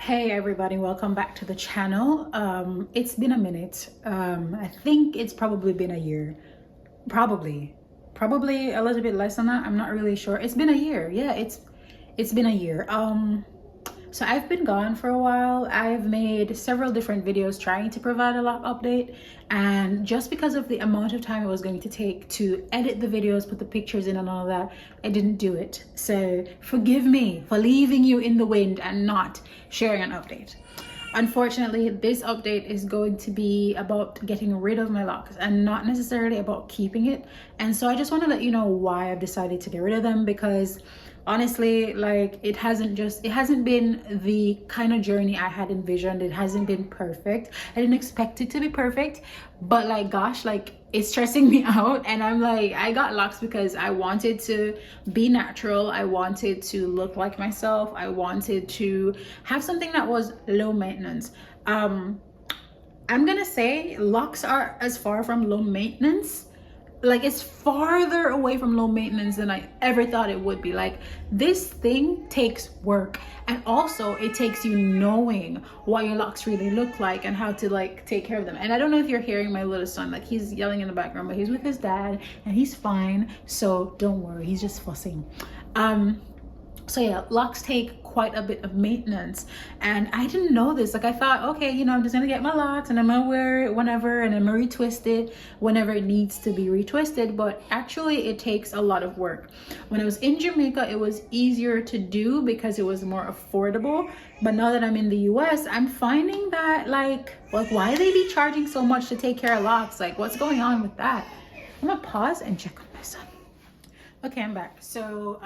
Hey everybody, welcome back to the channel. It's been a minute. I think it's probably been a year. Probably a little bit less than that. I'm not really sure. It's been a year. Yeah, it's been a year. So I've been gone for a while. I've made several different videos trying to provide a lock update, and just because of the amount of time it was going to take to edit the videos, put the pictures in and all that, I didn't do it. So forgive me for leaving you in the wind and not sharing an update. Unfortunately, this update is going to be about getting rid of my locks and not necessarily about keeping it. And so I just want to let you know why I've decided to get rid of them, because honestly, like, it hasn't been the kind of journey I had envisioned. It hasn't been perfect. I didn't expect it to be perfect, but like, gosh, like, it's stressing me out. And I'm like, I got locks because I wanted to be natural. I wanted to look like myself. I wanted to have something that was low maintenance. I'm gonna say locks are as far from low maintenance, like, it's farther away from low maintenance than I ever thought it would be. Like, this thing takes work, and also it takes you knowing what your locks really look like and how to like take care of them. And I don't know if you're hearing my little son, like, he's yelling in the background, but he's with his dad and he's fine, so don't worry, he's just fussing. So yeah, locks take quite a bit of maintenance, and I didn't know this. Like, I thought, okay, I'm just gonna get my locks and I'm gonna wear it whenever, and I'm gonna retwist it whenever it needs to be retwisted. But actually it takes a lot of work. When I was in Jamaica, it was easier to do because it was more affordable. But now that I'm in the US, I'm finding that like why they be charging so much to take care of locks? Like, what's going on with that? I'm gonna pause and check on my son. Okay, I'm back. So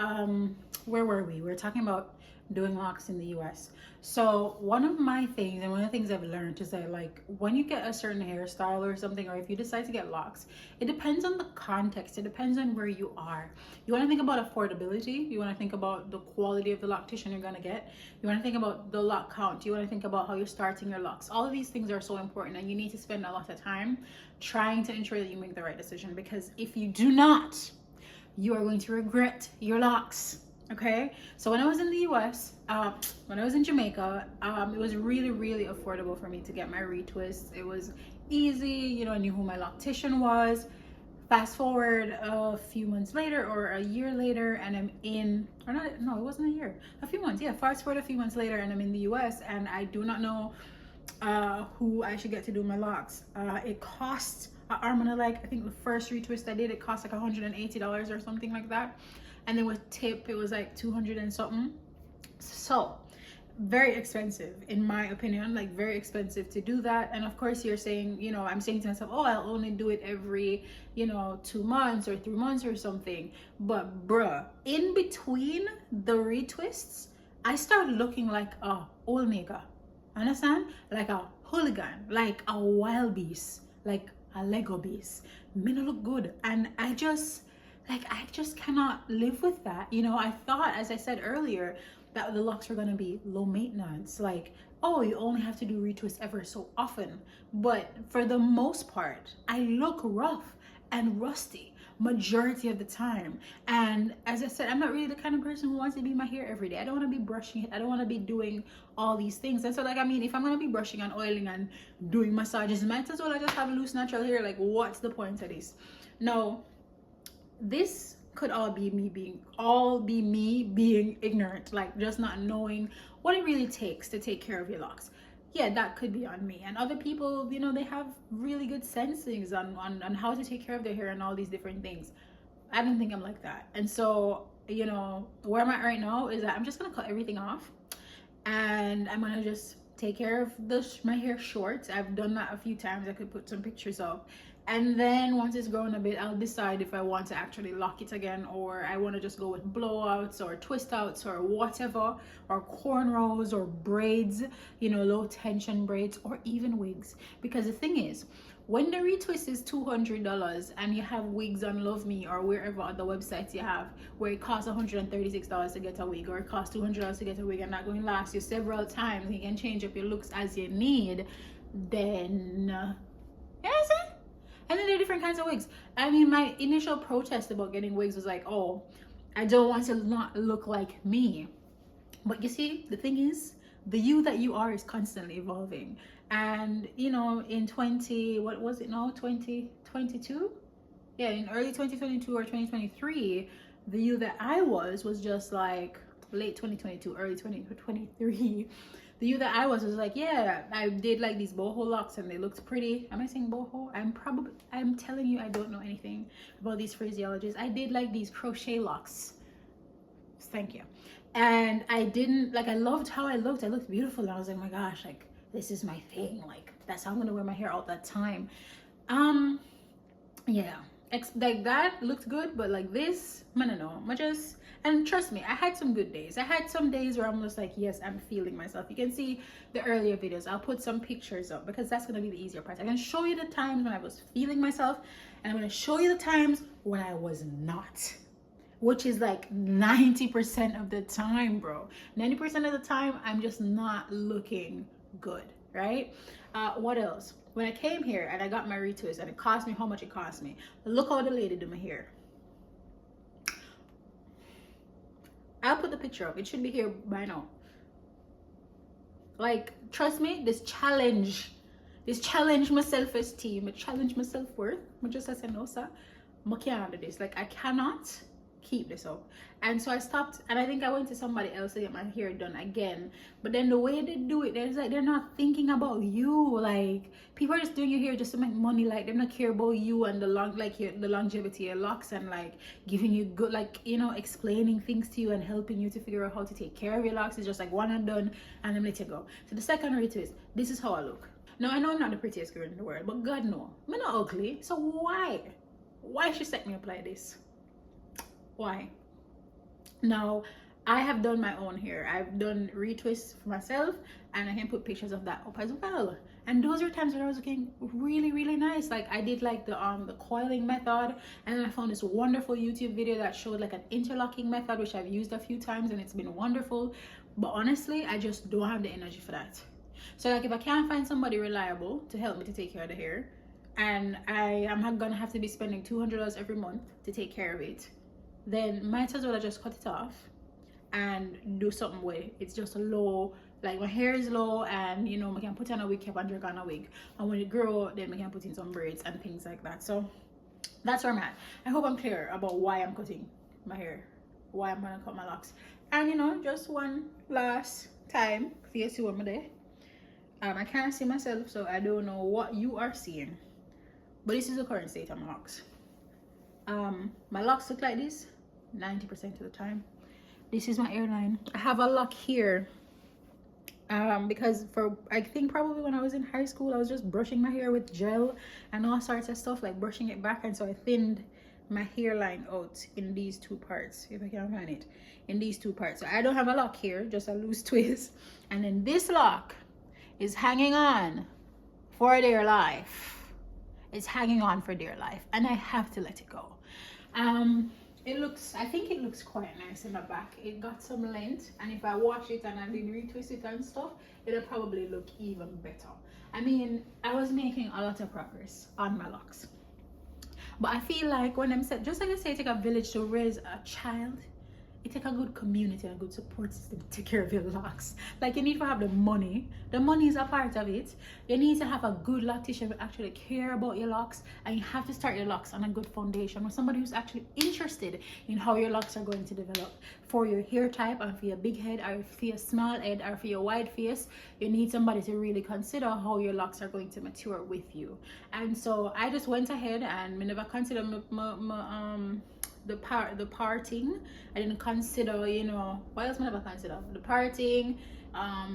where were we? We were talking about doing locks in the US. So one of my things, and one of the things I've learned, is that like, when you get a certain hairstyle or something, or if you decide to get locks, it depends on the context. It depends on where you are. You want to think about affordability. You want to think about the quality of the loctician you're going to get. You want to think about the lock count. You want to think about how you're starting your locks. All of these things are so important, and you need to spend a lot of time trying to ensure that you make the right decision, because if you do not, you are going to regret your locks. Okay, so when I was in the US, when I was in Jamaica, it was really affordable for me to get my retwists. It was easy, I knew who my loctician was. Fast forward a few months later, or a year later, and I'm in, or not, no, it wasn't a year, a few months, yeah, fast forward a few months later, and I'm in the US, and I do not know who I should get to do my locks. It costs an arm and a leg. I think the first retwist I did, it cost like $180 or something like that, and then with tip it was like 200 and something. So very expensive, in my opinion, like very expensive to do that. And of course you're saying, I'm saying to myself, oh, I'll only do it every 2 months or 3 months or something. But bruh, in between the retwists, I started looking like a old nigga, understand, like a hooligan, like a wild beast, like a Lego beast. Me no look good, and I just cannot live with that. I thought, as I said earlier, that the locks were going to be low maintenance, like, oh, you only have to do retwist ever so often. But for the most part, I look rough and rusty majority of the time. And as I said, I'm not really the kind of person who wants to be my hair every day. I don't want to be brushing it. I don't want to be doing all these things. And so, like, I mean, if I'm going to be brushing and oiling and doing massages, might as well I just have loose natural hair. Like, what's the point of this? No, this could all be me being ignorant, like just not knowing what it really takes to take care of your locks. Yeah, that could be on me. And other people, they have really good sensings on how to take care of their hair and all these different things. I don't think I'm like that. And so, where I'm at right now is that I'm just gonna cut everything off, and I'm gonna just take care of my hair short. I've done that a few times. I could put some pictures up. And then once it's grown a bit, I'll decide if I want to actually lock it again, or I want to just go with blowouts or twist outs or whatever, or cornrows or braids, low tension braids, or even wigs. Because the thing is, when the retwist is $200 and you have wigs on Love Me or wherever other websites you have, where it costs $136 to get a wig, or it costs $200 to get a wig, and that going to last you several times, you can change up your looks as you need, then yes. And then there are different kinds of wigs. I mean, my initial protest about getting wigs was like, oh, I don't want to not look like me. But you see, the thing is, the you that you are is constantly evolving. And you know, in 20, what was it now, 2022, yeah, in early 2022 or 2023, the you that I was just like late 2022, early 2023. The you that I was like, yeah, I did like these boho locks and they looked pretty. Am I saying boho? I'm telling you, I don't know anything about these phraseologies. I did like these crochet locks. Thank you. And I didn't like, I loved how I looked beautiful, and I was like, oh my gosh, like this is my thing, like that's how I'm gonna wear my hair all that time. Yeah, like that looked good, but like this, I don't know, and trust me, I had some good days. I had some days where I'm just like, yes, I'm feeling myself. You can see the earlier videos. I'll put some pictures up because that's gonna be the easier part. I can show you the times when I was feeling myself, and I'm gonna show you the times when I was not, which is like 90% of the time, bro. 90% of the time, I'm just not looking good, right? What else? When I came here and I got my retwist and it cost me how much it cost me. Look how the lady did my hair. I'll put the picture up. It should be here by now. Like, trust me, this challenge my self-esteem, it challenge my self-worth. I just said, no, sir, I can't do this. Like, I cannot keep this up. And so I stopped, and I think I went to somebody else to get my hair done again. But then the way they do it, it's like they're not thinking about you. Like, people are just doing your hair just to make money. Like, they don't care about you and the longevity of your locks, and like giving you good, like, you know, explaining things to you and helping you to figure out how to take care of your locks. It's just like one and done, and then let you go. So the second retwist, this is how I look. Now I know I'm not the prettiest girl in the world, but God no, I'm not ugly. So why she set me up like this? Why? Now I have done my own hair. I've done retwists for myself, and I can put pictures of that up as well. And those are times when I was looking really, really nice. Like I did like the coiling method, and then I found this wonderful YouTube video that showed like an interlocking method, which I've used a few times and it's been wonderful. But honestly, I just don't have the energy for that. So like if I can't find somebody reliable to help me to take care of the hair, and I am gonna have to be spending $200 every month to take care of it, then might as well I just cut it off and do something with it. It's just a low, like my hair is low, and you know, I can put on a wig cap and drag on a wig, and when it grow, then I can put in some braids and things like that. So that's where I'm at. I hope I'm clear about why I'm cutting my hair, why I'm gonna cut my locks. And you know, just one last time for you to see what I'm there. I can't see myself, so I don't know what you are seeing, but this is the current state of my locks. My locks look like this 90% of the time. This is my hairline. I have a lock here because I think probably when I was in high school, I was just brushing my hair with gel and all sorts of stuff, like brushing it back, and so I thinned my hairline out in these two parts, if I can find it, in these two parts. So I don't have a lock here, just a loose twist, and then this lock is hanging on for dear life. It's hanging on for dear life, and I have to let it go. I think it looks quite nice in the back. It got some length, and if I wash it and I did retwist it and stuff, it'll probably look even better. I mean, I was making a lot of progress on my locks, but I feel like when I'm said, just like I say, it take a village to raise a child, it take a good community and a good support system to take care of your locks. Like, you need to have the money is a part of it. You need to have a good loctician who actually care about your locks, and you have to start your locks on a good foundation with somebody who's actually interested in how your locks are going to develop for your hair type, and for your big head, or for your small head, or for your wide face. You need somebody to really consider how your locks are going to mature with you. And so I just went ahead and I never considered the parting. I didn't consider, you know, what else I never consider? The parting,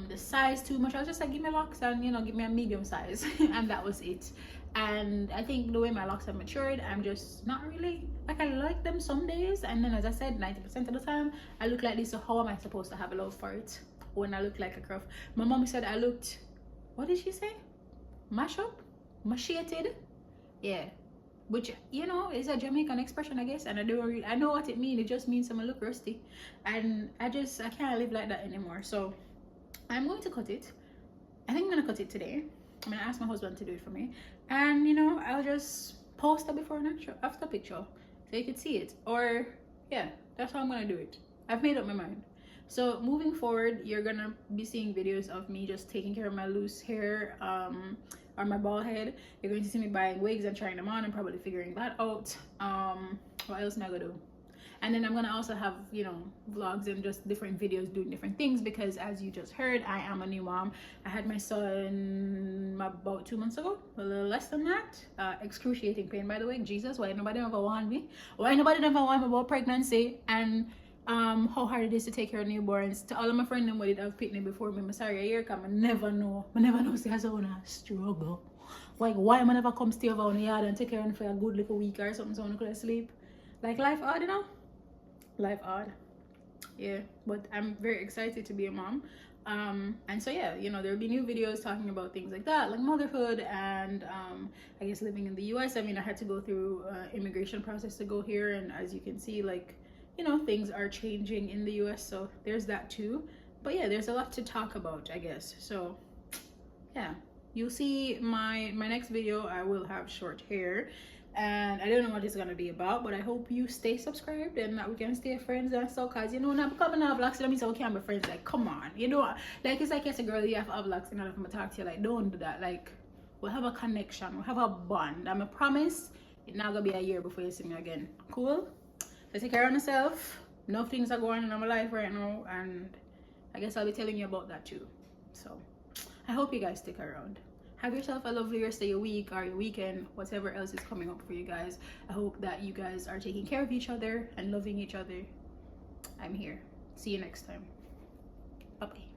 the size too much. I was just like, give me locks and, you know, give me a medium size and that was it. And I think the way my locks have matured, I'm just not really, like, I like them some days, and then as I said, 90% of the time I look like this. So how am I supposed to have a love for it when I look like a curve? My mom said I looked, what did she say? Mash up? Machiated? Yeah. Which, you know, is a Jamaican expression, I guess, and I know what it means. It just means I'm gonna look rusty, and I can't live like that anymore. So I'm going to cut it. I think I'm gonna cut it today. I'm gonna ask my husband to do it for me, and you know, I'll just post a before and after picture so you can see it. Or yeah, that's how I'm gonna do it. I've made up my mind. So moving forward, you're gonna be seeing videos of me just taking care of my loose hair or my bald head. You're going to see me buying wigs and trying them on and probably figuring that out. What else am I gonna do? And then I'm gonna also have, you know, vlogs and just different videos doing different things, because as you just heard, I am a new mom. I had my son about 2 months ago, a little less than that. Excruciating pain, by the way. Jesus, why nobody ever warned me? Why nobody never warned me about pregnancy and how hard it is to take care of newborns? To all of my friends who did have pitney before me, I'm sorry, a year come, I never know see how someone struggle. Like, why am I never come stay over on the yard and take care of them for a good little week or something so I could sleep? Like, life hard, you know? Life hard. Yeah, but I'm very excited to be a mom. And so yeah, you know, there'll be new videos talking about things like that, like motherhood and I guess living in the US. I mean, I had to go through immigration process to go here, and as you can see, like, you know, things are changing in the US, so there's that too. But yeah, there's a lot to talk about, I guess. So yeah, you'll see my next video. I will have short hair, and I don't know what it's gonna be about, but I hope you stay subscribed and that we can stay friends and so, cause you know, not becoming a vlog, so that means we can't be friends. Like, come on, you know, like, it's like, yes, a girl, you have vlogs and I'm gonna talk to you. Like, don't do that. Like, we'll have a connection, we'll have a bond. I'm a promise it's not gonna be a year before you see me again. Cool? So take care of yourself. Enough things are going on in my life right now, and I guess I'll be telling you about that too. So I hope you guys stick around. Have yourself a lovely rest of your week or your weekend, whatever else is coming up for you guys. I hope that you guys are taking care of each other and loving each other. I'm here. See you next time. Bye-bye.